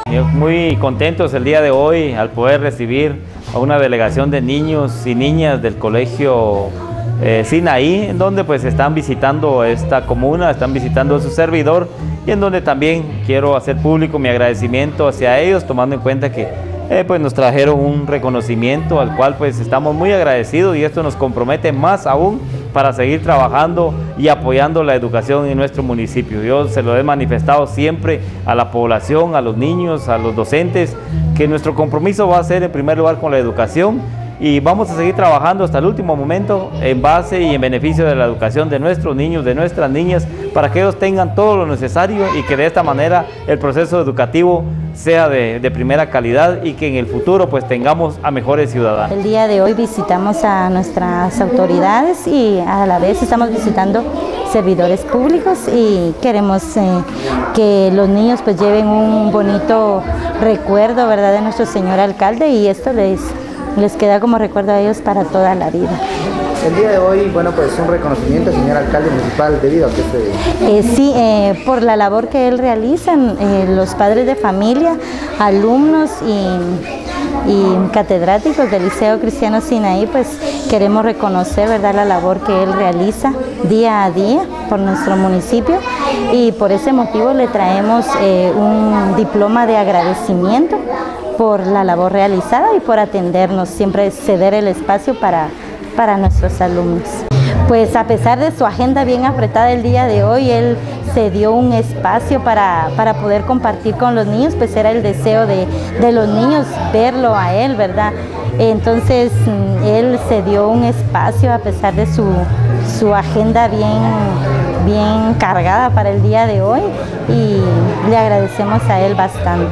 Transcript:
Muy contentos el día de hoy al poder recibir a una delegación de niños y niñas del colegio Sinaí, en donde pues están visitando esta comuna, están visitando a su servidor, y en donde también quiero hacer público mi agradecimiento hacia ellos, tomando en cuenta que pues nos trajeron un reconocimiento al cual pues estamos muy agradecidos, y esto nos compromete más aún para seguir trabajando y apoyando la educación en nuestro municipio. Yo se lo he manifestado siempre a la población, a los niños, a los docentes, que nuestro compromiso va a ser en primer lugar con la educación, y vamos a seguir trabajando hasta el último momento en base y en beneficio de la educación de nuestros niños, de nuestras niñas, para que ellos tengan todo lo necesario y que de esta manera el proceso educativo sea de primera calidad, y que en el futuro pues tengamos a mejores ciudadanos. El día de hoy visitamos a nuestras autoridades y a la vez estamos visitando servidores públicos, y queremos que los niños pues lleven un bonito recuerdo, ¿verdad?, de nuestro señor alcalde, y esto les queda como recuerdo a ellos para toda la vida. El día de hoy, bueno, pues un reconocimiento al señor alcalde municipal, ¿debido a qué se debe? Sí, por la labor que él realiza, los padres de familia, alumnos y catedráticos del Liceo Cristiano Sinaí, pues queremos reconocer, ¿verdad?, la labor que él realiza día a día por nuestro municipio, y por ese motivo le traemos un diploma de agradecimiento por la labor realizada y por atendernos, siempre ceder el espacio para nuestros alumnos. Pues a pesar de su agenda bien apretada el día de hoy, él se dio un espacio para poder compartir con los niños, pues era el deseo de los niños verlo a él, ¿verdad? Entonces él se dio un espacio a pesar de su agenda bien cargada para el día de hoy, y le agradecemos a él bastante.